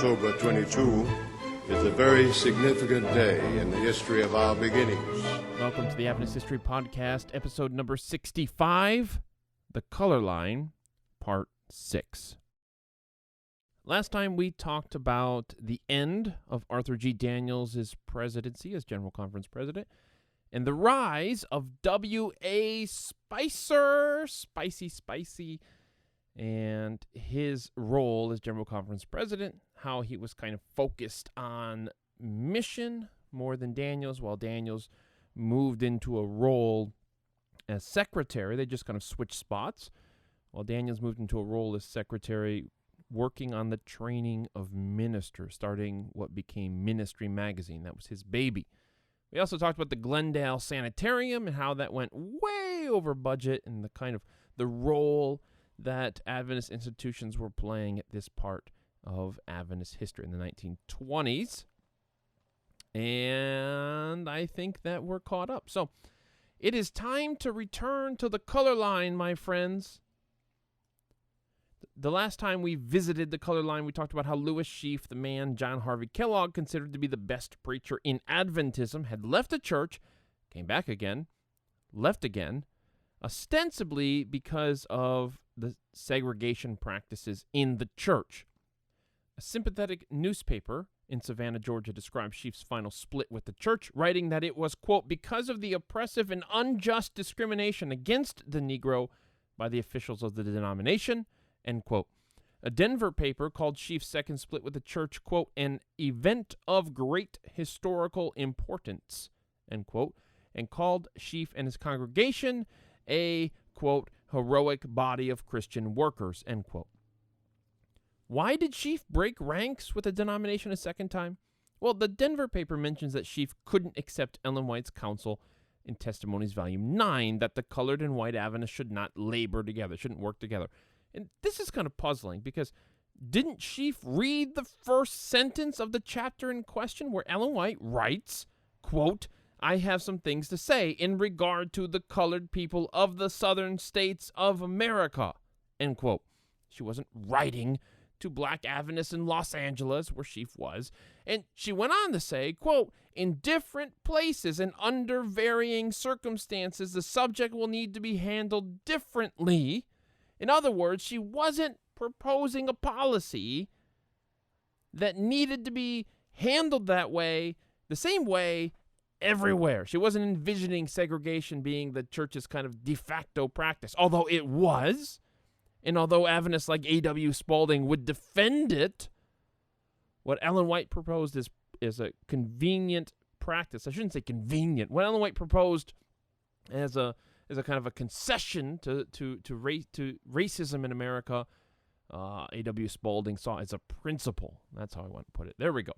October 22 is a very significant day in the history of our beginnings. Welcome to the Adventist History Podcast, episode number 65, The Color Line, Part 6. Last time we talked about the end of Arthur G. Daniels' presidency as General Conference President and the rise of W.A. Spicer, spicy, and his role as General Conference President, how he was kind of focused on mission more than Daniels, while Daniels moved into a role as secretary. They just kind of switched spots, while Daniels moved into a role as secretary working on the training of ministers, starting what became Ministry Magazine. That was his baby. We also talked about the Glendale Sanitarium and how that went way over budget and the kind of the role that Adventist institutions were playing at this part of Adventist history in the 1920s. And I think that we're caught up. So it is time to return to the color line, my friends. The last time we visited the color line, we talked about how Louis Sheafe, the man John Harvey Kellogg considered to be the best preacher in Adventism, had left the church, came back again, left again, ostensibly because of the segregation practices in the church. A sympathetic newspaper in Savannah, Georgia, described Sheafe's final split with the church, writing that it was, quote, because of the oppressive and unjust discrimination against the Negro by the officials of the denomination, end quote. A Denver paper called Sheafe's second split with the church, quote, an event of great historical importance, end quote, and called Sheafe and his congregation a, quote, heroic body of Christian workers, end quote. Why did Sheafe break ranks with the denomination a second time? Well, the Denver paper mentions that Sheafe couldn't accept Ellen White's counsel in Testimonies Volume 9 that the colored and white Adventists should not labor together, shouldn't work together. And this is kind of puzzling because didn't Sheafe read the first sentence of the chapter in question where Ellen White writes, quote, I have some things to say in regard to the colored people of the southern states of America, end quote. She wasn't writing to black Adventists in Los Angeles, where Sheafe was, and she went on to say, quote, in different places and under varying circumstances, the subject will need to be handled differently. In other words, she wasn't proposing a policy that needed to be handled that way, the same way, everywhere. She wasn't envisioning segregation being the church's kind of de facto practice, although it was, and although Adventists like A.W. Spalding would defend it, what Ellen White proposed is a convenient practice. I shouldn't say convenient. What Ellen White proposed as a kind of a concession to racism in America, A.W. Spalding saw as a principle. That's how I want to put it. There we go.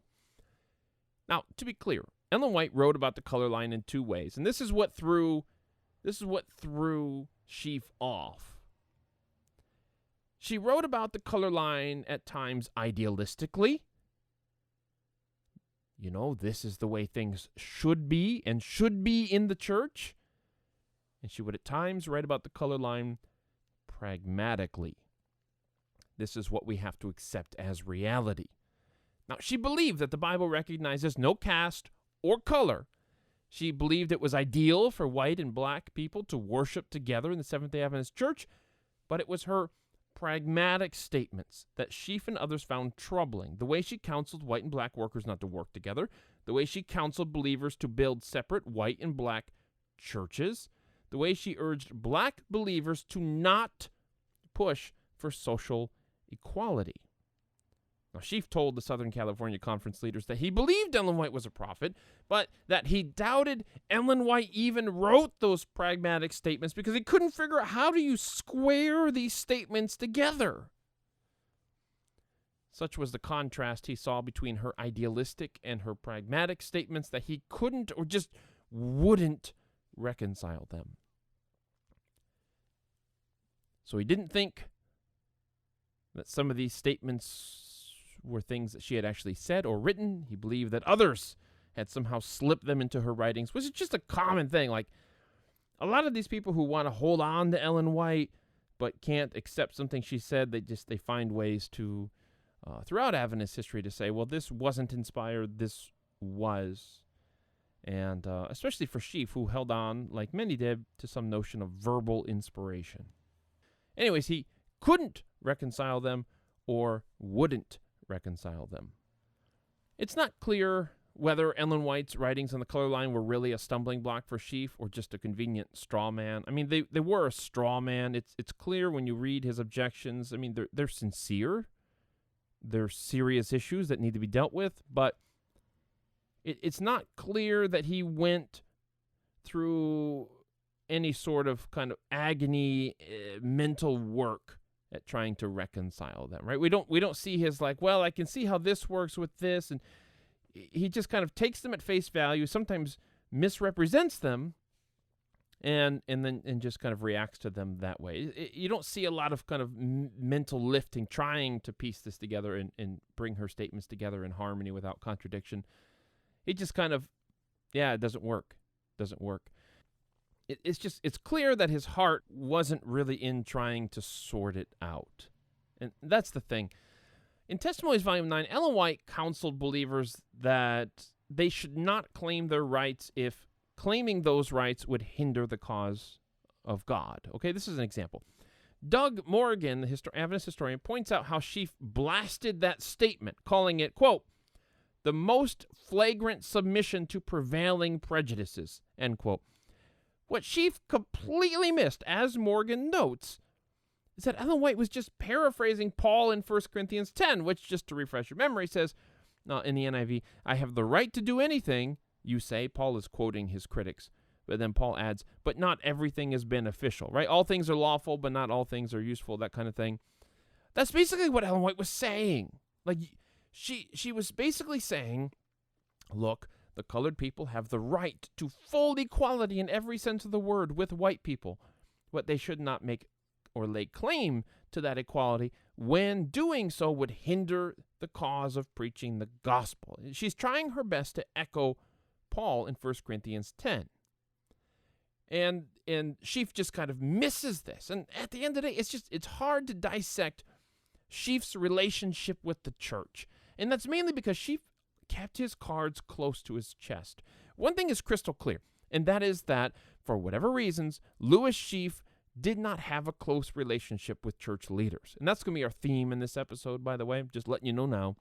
Now, to be clear, Ellen White wrote about the color line in two ways, and this is what threw Sheafe off. She wrote about the color line at times idealistically. You know, this is the way things should be and should be in the church. And she would at times write about the color line pragmatically. This is what we have to accept as reality. Now, she believed that the Bible recognizes no caste or color. She believed it was ideal for white and black people to worship together in the Seventh-day Adventist Church, but it was her pragmatic statements that Sheafe and others found troubling. The way she counseled white and black workers not to work together, the way she counseled believers to build separate white and black churches, the way she urged black believers to not push for social equality. Now, Sheafe told the Southern California Conference leaders that he believed Ellen White was a prophet, but that he doubted Ellen White even wrote those pragmatic statements because he couldn't figure out how do you square these statements together. Such was the contrast he saw between her idealistic and her pragmatic statements that he couldn't or just wouldn't reconcile them. So he didn't think that some of these statements were things that she had actually said or written. He believed that others had somehow slipped them into her writings, which is just a common thing. Like, a lot of these people who want to hold on to Ellen White but can't accept something she said, they find ways to throughout Adventist history to say, well, this wasn't inspired, this was. And especially for Sheafe, who held on, like many did, to some notion of verbal inspiration. Anyways, he couldn't reconcile them or wouldn't reconcile them. It's not clear whether Ellen White's writings on the color line were really a stumbling block for Sheafe or just a convenient straw man. I mean, they were a straw man. It's clear when you read his objections. I mean, they're sincere. They're serious issues that need to be dealt with, but it's not clear that he went through any sort of kind of agony, mental work at trying to reconcile them, right? We don't see his like, well, I can see how this works with this, and he just kind of takes them at face value, sometimes misrepresents them, and just kind of reacts to them that way. You don't see a lot of kind of mental lifting, trying to piece this together and bring her statements together in harmony without contradiction. It just kind of, it doesn't work. It's clear that his heart wasn't really in trying to sort it out. And that's the thing. In Testimonies, Volume 9, Ellen White counseled believers that they should not claim their rights if claiming those rights would hinder the cause of God. Okay, this is an example. Doug Morgan, the Adventist historian, points out how Sheafe blasted that statement, calling it, quote, the most flagrant submission to prevailing prejudices, end quote. What Sheafe completely missed, as Morgan notes, is that Ellen White was just paraphrasing Paul in 1 Corinthians 10, which, just to refresh your memory, says, in the NIV, I have the right to do anything, you say. Paul is quoting his critics. But then Paul adds, but not everything is beneficial, right? All things are lawful, but not all things are useful, that kind of thing. That's basically what Ellen White was saying. Like, she was basically saying, look, the colored people have the right to full equality in every sense of the word with white people. What they should not make or lay claim to that equality when doing so would hinder the cause of preaching the gospel. She's trying her best to echo Paul in 1 Corinthians 10. And Sheafe just kind of misses this. And at the end of the day, it's hard to dissect Sheafe's relationship with the church. And that's mainly because Sheafe kept his cards close to his chest. One thing is crystal clear, and that is that, for whatever reasons, Louis Sheafe did not have a close relationship with church leaders. And that's going to be our theme in this episode, by the way, just letting you know now.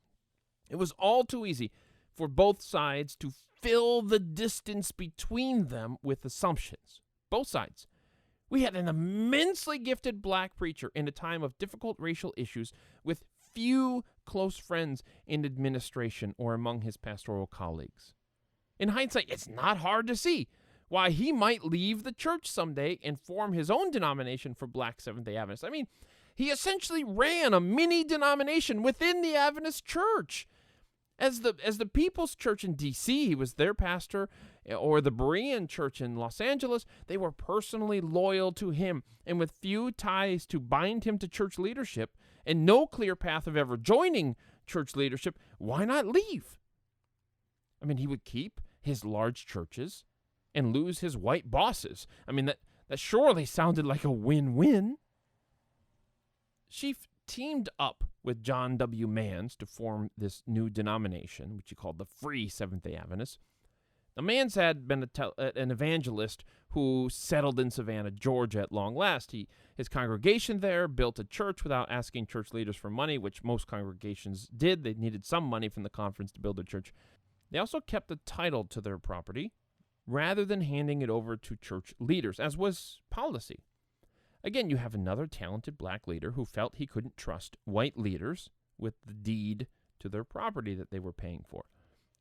It was all too easy for both sides to fill the distance between them with assumptions. Both sides. We had an immensely gifted black preacher in a time of difficult racial issues with few close friends in administration or among his pastoral colleagues. In hindsight, it's not hard to see why he might leave the church someday and form his own denomination for black Seventh-day Adventists. I mean, he essentially ran a mini denomination within the Adventist Church. As the People's Church in D.C., he was their pastor, or the Berean Church in Los Angeles, they were personally loyal to him, and with few ties to bind him to church leadership, and no clear path of ever joining church leadership, why not leave? I mean, he would keep his large churches and lose his white bosses. I mean, that surely sounded like a win-win. Sheafe teamed up with John W. Manns to form this new denomination, which he called the Free Seventh-day Adventists. Now, Manns had been an evangelist who settled in Savannah, Georgia at long last. His congregation there built a church without asking church leaders for money, which most congregations did. They needed some money from the conference to build a church. They also kept the title to their property rather than handing it over to church leaders, as was policy. Again, you have another talented black leader who felt he couldn't trust white leaders with the deed to their property that they were paying for.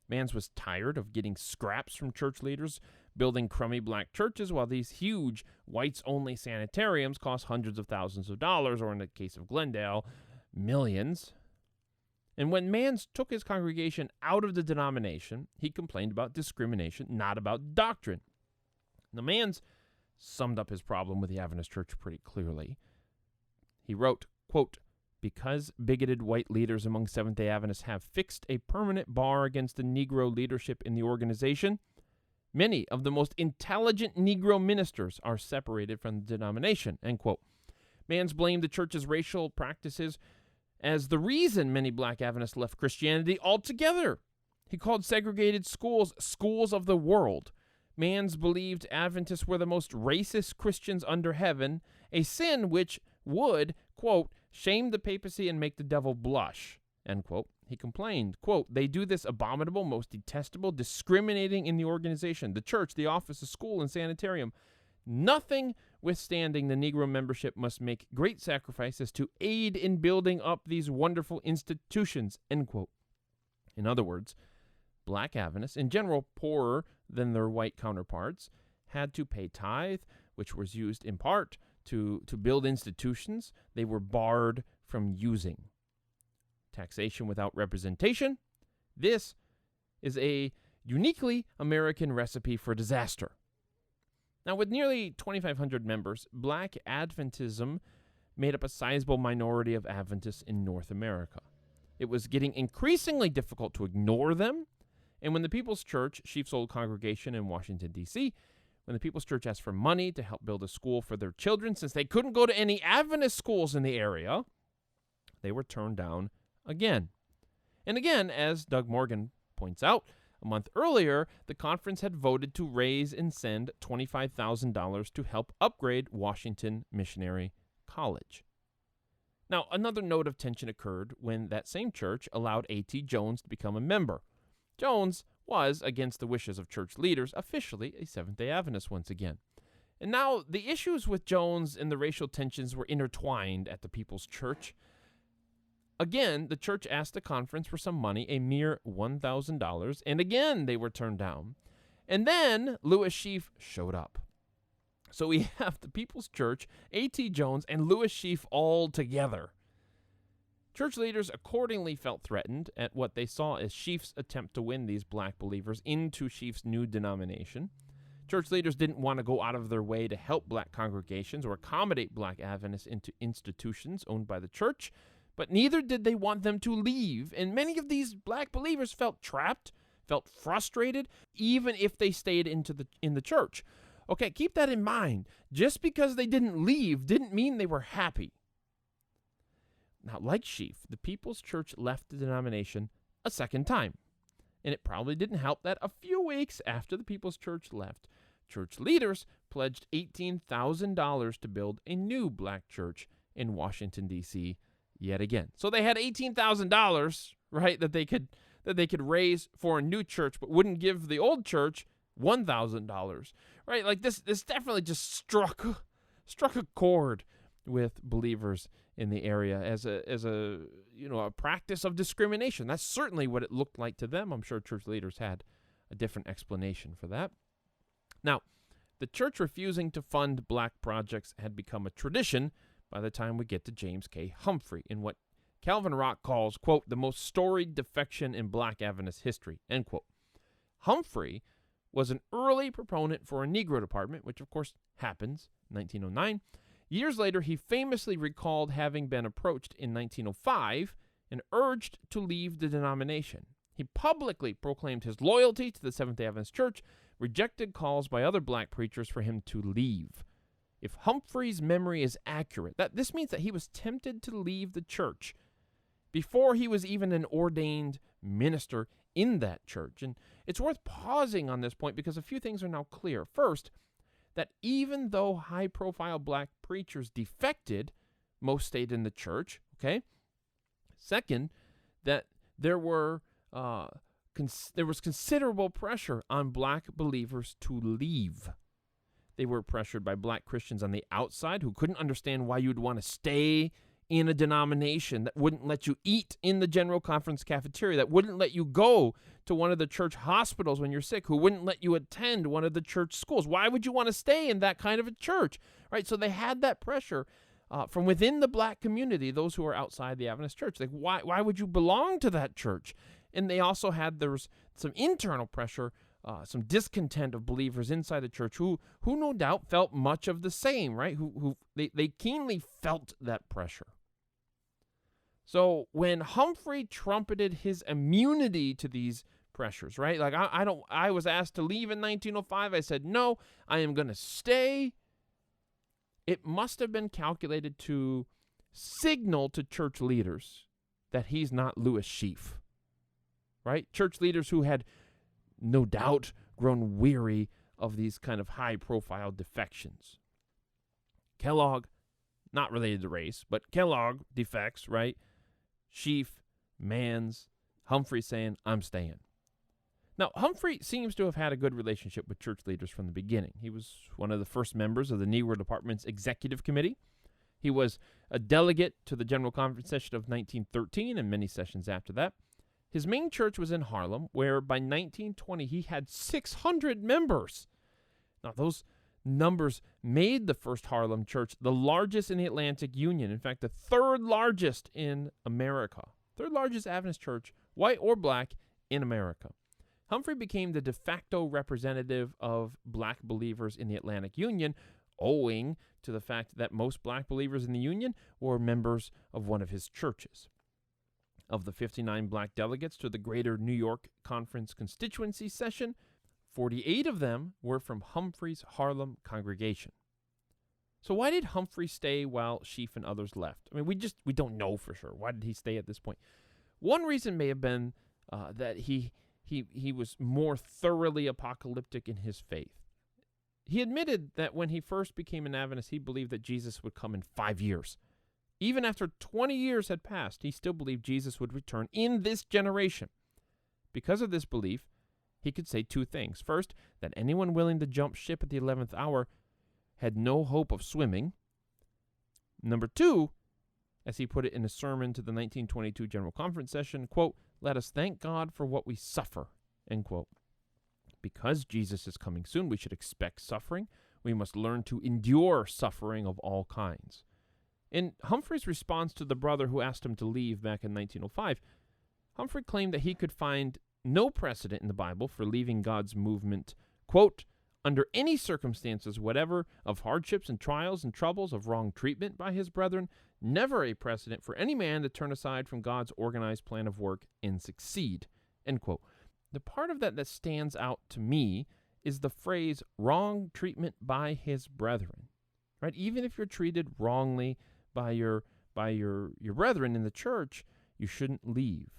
Manns was tired of getting scraps from church leaders, building crummy black churches, while these huge whites-only sanitariums cost hundreds of thousands of dollars, or in the case of Glendale, millions. And when Manns took his congregation out of the denomination, he complained about discrimination, not about doctrine. Now, Manns summed up his problem with the Adventist Church pretty clearly. He wrote, quote, because bigoted white leaders among Seventh-day Adventists have fixed a permanent bar against the Negro leadership in the organization, many of the most intelligent Negro ministers are separated from the denomination, end quote. Manns blamed the church's racial practices as the reason many black Adventists left Christianity altogether. He called segregated schools schools of the world. Man's believed Adventists were the most racist Christians under heaven, a sin which would, quote, shame the papacy and make the devil blush, end quote. He complained, quote, they do this abominable, most detestable, discriminating in the organization, the church, the office, the school, and sanitarium. Nothing withstanding, the Negro membership must make great sacrifices to aid in building up these wonderful institutions, end quote. In other words, black Adventists, in general poorer than their white counterparts, had to pay tithe, which was used in part to build institutions they were barred from using. Taxation without representation. This is a uniquely American recipe for disaster. Now, with nearly 2,500 members, black Adventism made up a sizable minority of Adventists in North America. It was getting increasingly difficult to ignore them, and when the People's Church, Sheafe's old congregation in Washington, D.C., when the People's Church asked for money to help build a school for their children, since they couldn't go to any Adventist schools in the area, they were turned down again. And again, as Doug Morgan points out, a month earlier, the conference had voted to raise and send $25,000 to help upgrade Washington Missionary College. Now, another note of tension occurred when that same church allowed A.T. Jones to become a member. Jones was, against the wishes of church leaders, officially a Seventh-day Adventist once again. And now the issues with Jones and the racial tensions were intertwined at the People's Church. Again, the church asked the conference for some money, a mere $1,000, and again they were turned down. And then Louis Sheafe showed up. So we have the People's Church, A.T. Jones, and Louis Sheafe all together. Church leaders accordingly felt threatened at what they saw as Sheafe's attempt to win these black believers into Sheafe's new denomination. Church leaders didn't want to go out of their way to help black congregations or accommodate black Adventists into institutions owned by the church, but neither did they want them to leave, and many of these black believers felt trapped, felt frustrated, even if they stayed in the church. Okay, keep that in mind. Just because they didn't leave didn't mean they were happy. Now, like Sheafe, the People's Church left the denomination a second time, and it probably didn't help that a few weeks after the People's Church left, church leaders pledged $18,000 to build a new black church in Washington, D.C., yet again. So they had $18,000, right, that they could raise for a new church, but wouldn't give the old church $1,000, right? Like this definitely just struck a chord with believers in the area as a practice of discrimination. That's certainly what it looked like to them. I'm sure church leaders had a different explanation for that. Now, the church refusing to fund black projects had become a tradition by the time we get to James K. Humphrey in what Calvin Rock calls, quote, the most storied defection in black Adventist history, end quote. Humphrey was an early proponent for a Negro department, which of course happens in 1909. Years later, he famously recalled having been approached in 1905 and urged to leave the denomination. He publicly proclaimed his loyalty to the Seventh-day Adventist Church, rejected calls by other black preachers for him to leave. If Humphrey's memory is accurate, this means that he was tempted to leave the church before he was even an ordained minister in that church. And it's worth pausing on this point because a few things are now clear. First, that even though high-profile black preachers defected, most stayed in the church, okay? Second, that there was considerable pressure on black believers to leave. They were pressured by black Christians on the outside who couldn't understand why you'd want to stay in a denomination that wouldn't let you eat in the general conference cafeteria, that wouldn't let you go to one of the church hospitals when you're sick, who wouldn't let you attend one of the church schools. Why would you want to stay in that kind of a church? Right? So they had that pressure from within the black community, those who are outside the Adventist church. Like, why would you belong to that church? And they also there was some internal pressure, some discontent of believers inside the church who no doubt felt much of the same, right? They keenly felt that pressure. So when Humphrey trumpeted his immunity to these pressures, right? Like I was asked to leave in 1905. I said, no, I am going to stay. It must have been calculated to signal to church leaders that he's not Louis Sheafe, right? Church leaders who had no doubt grown weary of these kind of high-profile defections. Kellogg, not related to race, but Kellogg defects, right? Sheafe, Manns, Humphrey saying, I'm staying. Now, Humphrey seems to have had a good relationship with church leaders from the beginning. He was one of the first members of the Negro Department's executive committee. He was a delegate to the General Conference session of 1913 and many sessions after that. His main church was in Harlem, where by 1920 he had 600 members. Now, those numbers made the first Harlem church the largest in the Atlantic Union. In fact, the third largest in America. Third largest Adventist church, white or black, in America. Humphrey became the de facto representative of black believers in the Atlantic Union, owing to the fact that most black believers in the Union were members of one of his churches. Of the 59 black delegates to the Greater New York Conference constituency session, 48 of them were from Humphrey's Harlem congregation. So why did Humphrey stay while Sheafe and others left? I mean, we don't know for sure. Why did he stay at this point? One reason may have been that he was more thoroughly apocalyptic in his faith. He admitted that when he first became an Adventist, he believed that Jesus would come in 5 years. Even after 20 years had passed, he still believed Jesus would return in this generation. Because of this belief, he could say two things. First, that anyone willing to jump ship at the 11th hour had no hope of swimming. Number two, as he put it in a sermon to the 1922 General Conference session, quote, let us thank God for what we suffer, end quote. Because Jesus is coming soon, we should expect suffering. We must learn to endure suffering of all kinds. In Humphrey's response to the brother who asked him to leave back in 1905, Humphrey claimed that he could find no precedent in the Bible for leaving God's movement, quote, under any circumstances whatever, of hardships and trials and troubles, of wrong treatment by his brethren, never a precedent for any man to turn aside from God's organized plan of work and succeed, end quote. The part of that stands out to me is the phrase wrong treatment by his brethren, right? Even if you're treated wrongly by your brethren in the church, you shouldn't leave.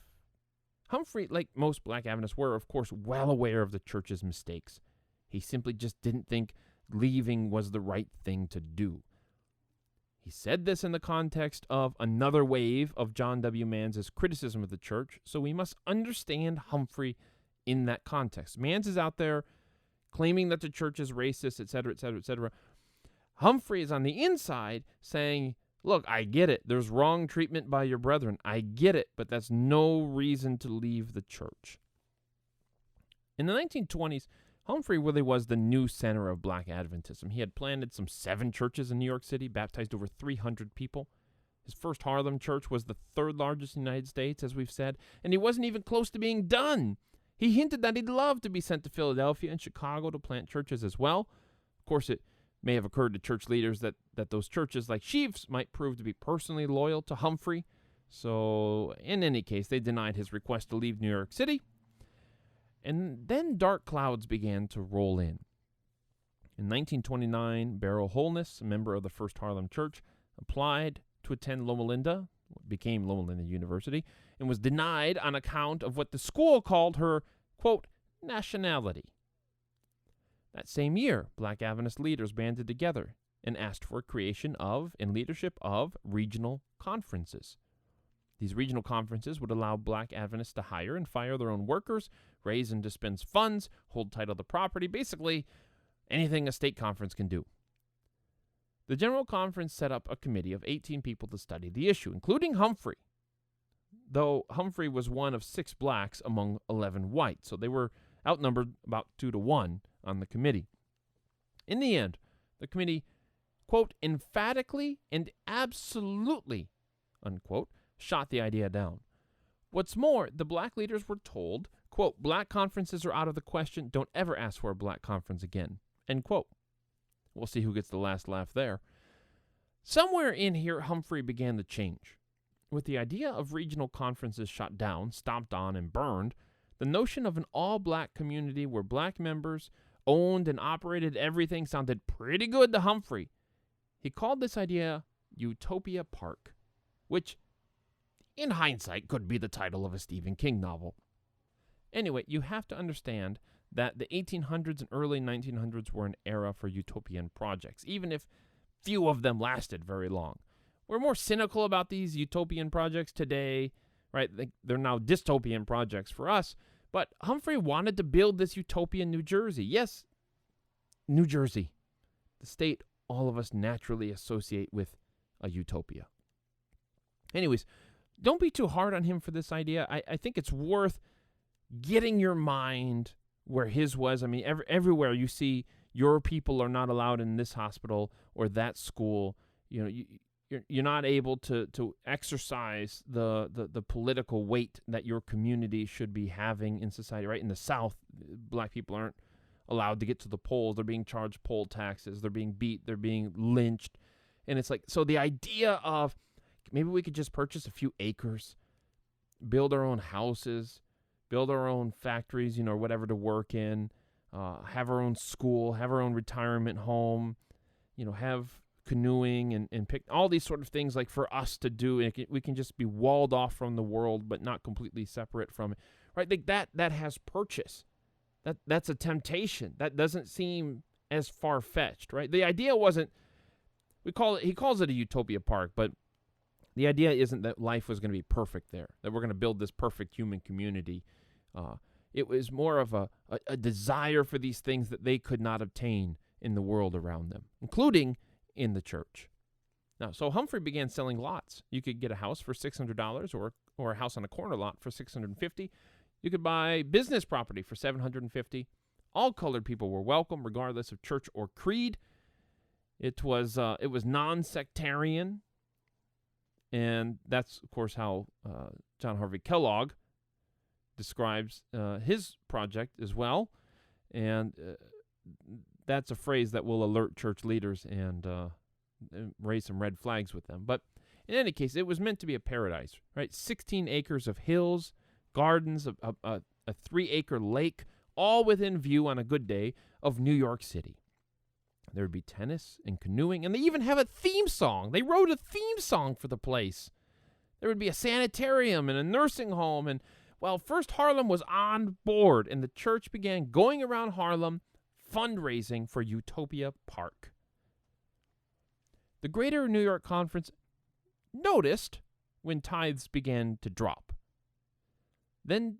Humphrey, like most black Adventists, were, of course, well aware of the church's mistakes. He simply just didn't think leaving was the right thing to do. He said this in the context of another wave of John W. Manns' criticism of the church, so we must understand Humphrey in that context. Manns is out there claiming that the church is racist, etc., etc., etc. Humphrey is on the inside saying, look, I get it. There's wrong treatment by your brethren. I get it, but that's no reason to leave the church. In the 1920s, Humphrey really was the new center of black Adventism. He had planted some 7 churches in New York City, baptized over 300 people. His first Harlem church was the third largest in the United States, as we've said, and he wasn't even close to being done. He hinted that he'd love to be sent to Philadelphia and Chicago to plant churches as well. Of course, it may have occurred to church leaders that those churches, like Sheafe's, might prove to be personally loyal to Humphrey. So, in any case, they denied his request to leave New York City. And then dark clouds began to roll in. In 1929, Beryl Holness, a member of the First Harlem Church, applied to attend Loma Linda, what became Loma Linda University, and was denied on account of what the school called her, quote, nationality. That same year, black Adventist leaders banded together and asked for creation of and leadership of regional conferences. These regional conferences would allow black Adventists to hire and fire their own workers, raise and dispense funds, hold title to property, basically anything a state conference can do. The General Conference set up a committee of 18 people to study the issue, including Humphrey, though Humphrey was one of 6 blacks among 11 whites, so they were outnumbered about 2-1 on the committee. In the end, the committee, quote, emphatically and absolutely, unquote, shot the idea down. What's more, the black leaders were told, quote, black conferences are out of the question. Don't ever ask for a black conference again, end quote. We'll see who gets the last laugh there. Somewhere in here, Humphrey began to change. With the idea of regional conferences shot down, stomped on, and burned, the notion of an all-black community where black members owned and operated everything sounded pretty good to Humphrey. He called this idea Utopia Park, which in hindsight, could be the title of a Stephen King novel. Anyway, you have to understand that the 1800s and early 1900s were an era for utopian projects, even if few of them lasted very long. We're more cynical about these utopian projects today, right? They're now dystopian projects for us, but Humphrey wanted to build this utopian New Jersey. Yes, New Jersey, the state all of us naturally associate with a utopia. Anyways, don't be too hard on him for this idea. I think it's worth getting your mind where his was. I mean, everywhere you see your people are not allowed in this hospital or that school. You know, you're not able to exercise the political weight that your community should be having in society. Right in the South, black people aren't allowed to get to the polls. They're being charged poll taxes. They're being beat. They're being lynched. And it's like, so the idea of maybe we could just purchase a few acres, build our own houses, build our own factories, you know, or whatever to work in, have our own school, have our own retirement home, you know, have canoeing and pick all these sort of things like for us to do. And we can just be walled off from the world, but not completely separate from it, right? Like that has purchase. That's a temptation. That doesn't seem as far-fetched, right? The idea wasn't, he calls it a utopia park, but the idea isn't that life was going to be perfect there, that we're going to build this perfect human community. It was more of a desire for these things that they could not obtain in the world around them, including in the church. Now, so Humphrey began selling lots. You could get a house for $600 or a house on a corner lot for $650. You could buy business property for $750. All colored people were welcome, regardless of church or creed. It was non-sectarian, and that's, of course, how John Harvey Kellogg describes his project as well. And that's a phrase that will alert church leaders and raise some red flags with them. But in any case, it was meant to be a paradise, right? 16 acres of hills, gardens, a 3-acre lake, all within view on a good day of New York City. There would be tennis and canoeing, and they even have a theme song. They wrote a theme song for the place. There would be a sanitarium and a nursing home, and, well, first Harlem was on board, and the church began going around Harlem fundraising for Utopia Park. The Greater New York Conference noticed when tithes began to drop. Then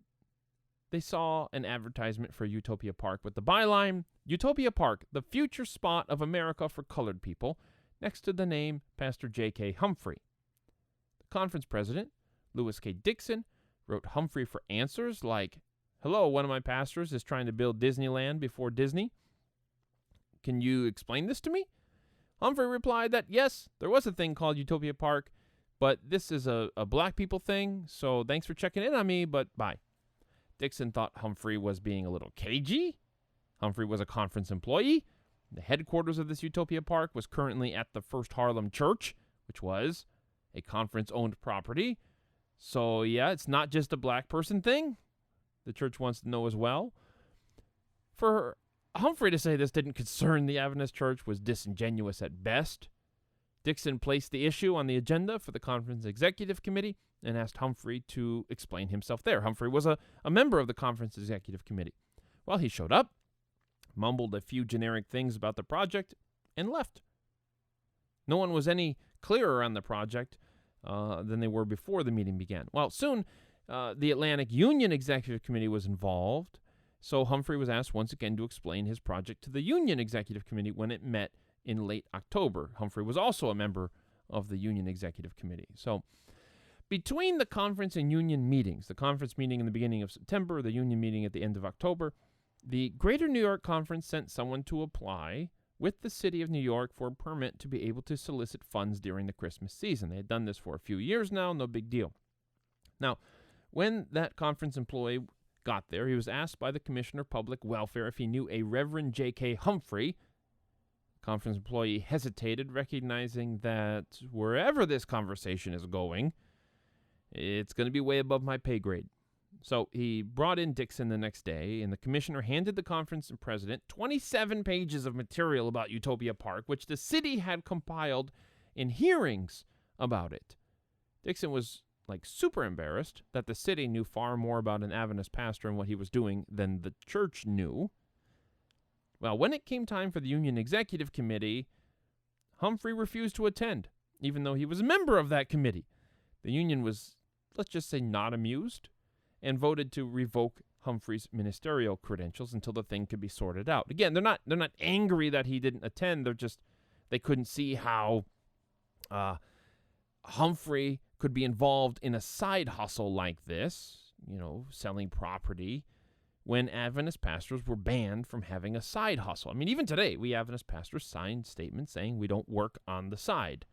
they saw an advertisement for Utopia Park with the byline, Utopia Park, the future spot of America for colored people, next to the name Pastor J.K. Humphrey. The conference president, Louis K. Dixon, wrote Humphrey for answers like, hello, one of my pastors is trying to build Disneyland before Disney. Can you explain this to me? Humphrey replied that, yes, there was a thing called Utopia Park, but this is a black people thing, so thanks for checking in on me, but bye. Dixon thought Humphrey was being a little cagey. Humphrey was a conference employee. The headquarters of this Utopia Park was currently at the First Harlem Church, which was a conference-owned property. So, yeah, it's not just a black person thing. The church wants to know as well. For Humphrey to say this didn't concern the Adventist Church was disingenuous at best. Dixon placed the issue on the agenda for the conference executive committee and asked Humphrey to explain himself there. Humphrey was a member of the conference executive committee. Well, he showed up, mumbled a few generic things about the project, and left. No one was any clearer on the project than they were before the meeting began. Well, soon the Atlantic Union Executive Committee was involved, so Humphrey was asked once again to explain his project to the Union Executive Committee when it met in late October. Humphrey was also a member of the Union Executive Committee. So between the conference and union meetings, the conference meeting in the beginning of September, the union meeting at the end of October, the Greater New York Conference sent someone to apply with the city of New York for a permit to be able to solicit funds during the Christmas season. They had done this for a few years now, no big deal. Now, when that conference employee got there, he was asked by the Commissioner of Public Welfare if he knew a Reverend J.K. Humphrey. The conference employee hesitated, recognizing that wherever this conversation is going, it's going to be way above my pay grade. So he brought in Dixon the next day, and the commissioner handed the conference president 27 pages of material about Utopia Park, which the city had compiled in hearings about it. Dixon was super embarrassed that the city knew far more about an Adventist pastor and what he was doing than the church knew. Well, when it came time for the Union Executive Committee, Humphrey refused to attend, even though he was a member of that committee. The Union was, let's just say, not amused, and voted to revoke Humphrey's ministerial credentials until the thing could be sorted out. Again, they're not angry that he didn't attend. They couldn't see how Humphrey could be involved in a side hustle like this, selling property, when Adventist pastors were banned from having a side hustle. I mean, even today, we Adventist pastors sign statements saying we don't work on the side.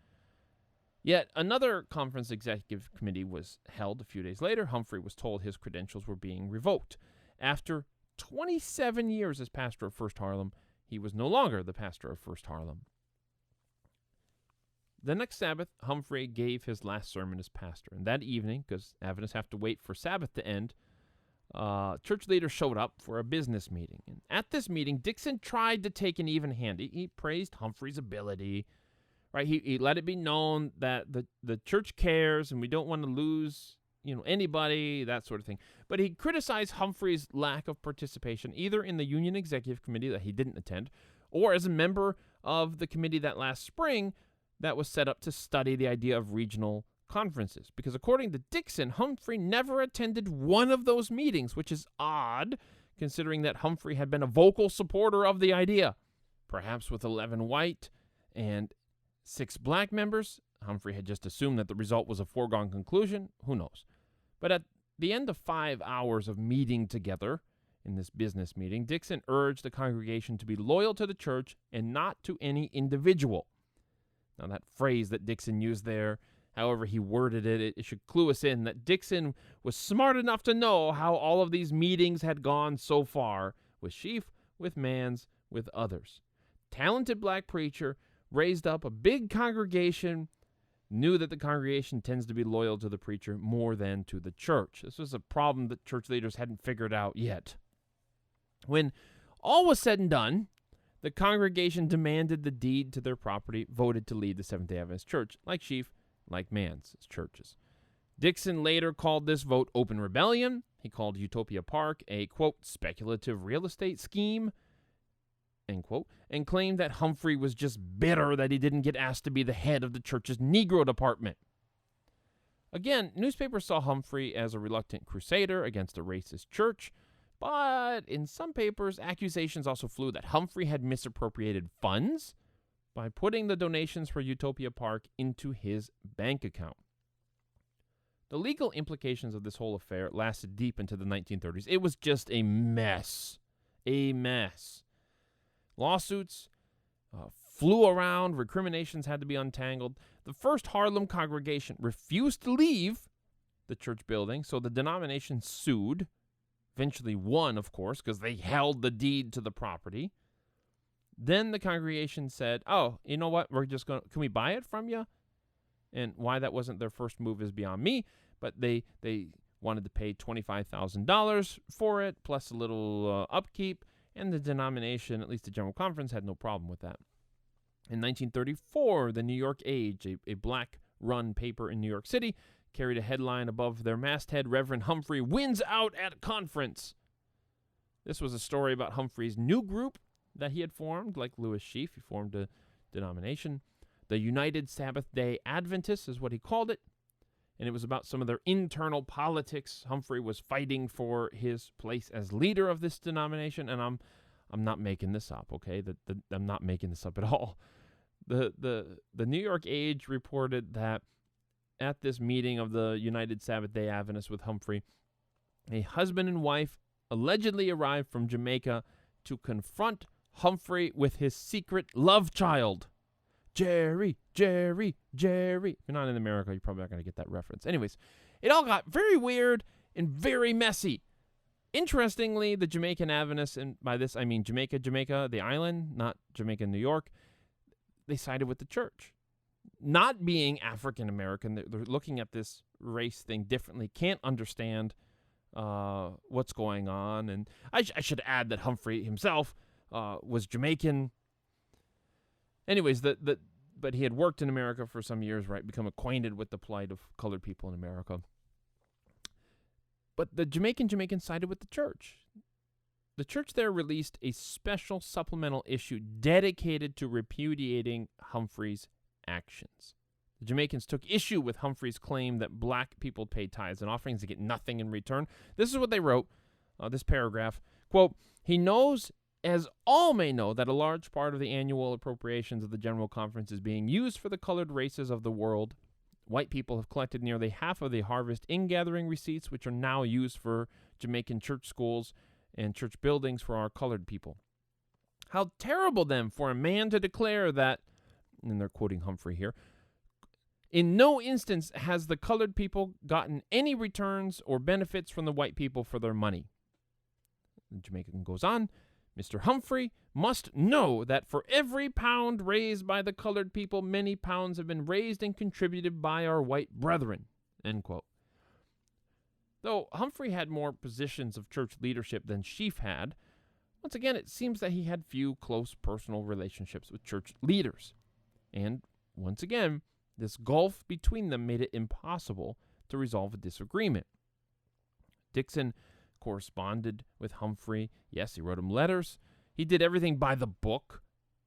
Yet another conference executive committee was held a few days later. Humphrey was told his credentials were being revoked. After 27 years as pastor of First Harlem, he was no longer the pastor of First Harlem. The next Sabbath, Humphrey gave his last sermon as pastor. And that evening, because Adventists have to wait for Sabbath to end, church leaders showed up for a business meeting. And at this meeting, Dixon tried to take an even hand. He praised Humphrey's ability. Right? He let it be known that the church cares and we don't want to lose anybody, that sort of thing. But he criticized Humphrey's lack of participation, either in the Union Executive Committee that he didn't attend, or as a member of the committee that last spring that was set up to study the idea of regional conferences. Because according to Dixon, Humphrey never attended one of those meetings, which is odd, considering that Humphrey had been a vocal supporter of the idea. Perhaps with 11 white and 6 black members, Humphrey had just assumed that the result was a foregone conclusion. Who knows? But at the end of 5 hours of meeting together in this business meeting, Dixon urged the congregation to be loyal to the church and not to any individual. Now, that phrase that Dixon used there, however he worded it, it should clue us in that Dixon was smart enough to know how all of these meetings had gone so far, with Sheafe, with Mans, with others. Talented black preacher, raised up a big congregation, knew that the congregation tends to be loyal to the preacher more than to the church. This was a problem that church leaders hadn't figured out yet. When all was said and done, the congregation demanded the deed to their property, voted to lead the Seventh-day Adventist Church, like Sheafe, like Mans' churches. Dixon later called this vote open rebellion. He called Utopia Park a, quote, speculative real estate scheme, end quote, and claimed that Humphrey was just bitter that he didn't get asked to be the head of the church's Negro department. Again, newspapers saw Humphrey as a reluctant crusader against a racist church, but in some papers, accusations also flew that Humphrey had misappropriated funds by putting the donations for Utopia Park into his bank account. The legal implications of this whole affair lasted deep into the 1930s. It was just a mess. A mess. Lawsuits flew around. Recriminations had to be untangled. The First Harlem congregation refused to leave the church building, so the denomination sued. Eventually won, of course, because they held the deed to the property. Then the congregation said, oh, you know what? Can we buy it from you? And why that wasn't their first move is beyond me, but they wanted to pay $25,000 for it, plus a little upkeep, and the denomination, at least the General Conference, had no problem with that. In 1934, the New York Age, a black-run paper in New York City, carried a headline above their masthead, Reverend Humphrey wins out at conference. This was a story about Humphrey's new group that he had formed, like Louis Sheafe. He formed a denomination. The United Sabbath-day Adventists is what he called it. And it was about some of their internal politics. Humphrey was fighting for his place as leader of this denomination. And I'm not making this up, okay? I'm not making this up at all. The New York Age reported that at this meeting of the United Sabbath-day Adventists with Humphrey, a husband and wife allegedly arrived from Jamaica to confront Humphrey with his secret love child. Jerry, Jerry, Jerry. If you're not in America, you're probably not going to get that reference. Anyways, it all got very weird and very messy. Interestingly, the Jamaican Adventists, and by this I mean Jamaica, the island, not Jamaica, New York, they sided with the church. Not being African American, they're looking at this race thing differently, can't understand what's going on. And I should add that Humphrey himself was Jamaican. Anyways, the but he had worked in America for some years, right? Become acquainted with the plight of colored people in America. But the Jamaicans sided with the church. The church there released a special supplemental issue dedicated to repudiating Humphrey's actions. The Jamaicans took issue with Humphrey's claim that black people pay tithes and offerings to get nothing in return. This is what they wrote, this paragraph. Quote, "He knows, as all may know, that a large part of the annual appropriations of the General Conference is being used for the colored races of the world. White people have collected nearly half of the harvest ingathering receipts, which are now used for Jamaican church schools and church buildings for our colored people. How terrible, then, for a man to declare that," and they're quoting Humphrey here, "in no instance has the colored people gotten any returns or benefits from the white people for their money." The Jamaican goes on, "Mr. Humphrey must know that for every pound raised by the colored people, many pounds have been raised and contributed by our white brethren." End quote. Though Humphrey had more positions of church leadership than Sheafe had, once again, it seems that he had few close personal relationships with church leaders. And once again, this gulf between them made it impossible to resolve a disagreement. Dixon corresponded with Humphrey. Yes, he wrote him letters. He did everything by the book,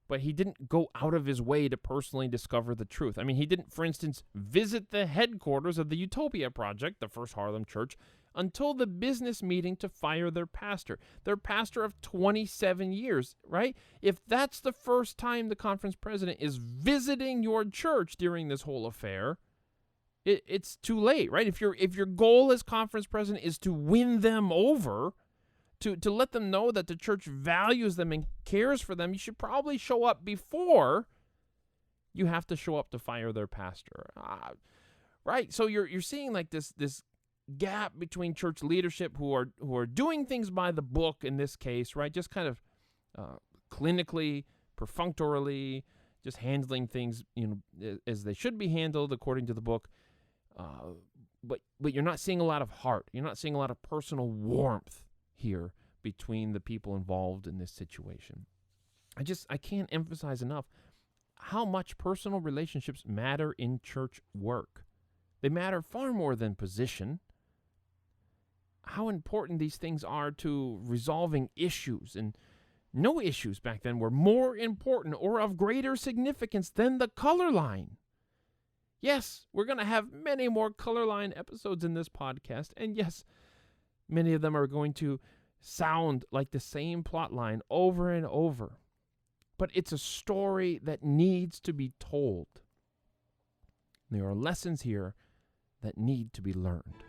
but he didn't go out of his way to personally discover the truth. I mean, he didn't, for instance, visit the headquarters of the Utopia Project, the first Harlem church, until the business meeting to fire their pastor of 27 years, right? If that's the first time the conference president is visiting your church during this whole affair, it's too late, right? If your goal as conference president is to win them over, to let them know that the church values them and cares for them, you should probably show up before you have to show up to fire their pastor, right? So you're seeing like this gap between church leadership who are doing things by the book in this case, right? Just kind of clinically, perfunctorily, just handling things, as they should be handled according to the book. But you're not seeing a lot of heart. You're not seeing a lot of personal warmth here between the people involved in this situation. I can't emphasize enough how much personal relationships matter in church work. They matter far more than position. How important these things are to resolving issues, and no issues back then were more important or of greater significance than the color line. Yes, we're going to have many more color line episodes in this podcast, and yes, many of them are going to sound like the same plot line over and over. But it's a story that needs to be told. There are lessons here that need to be learned.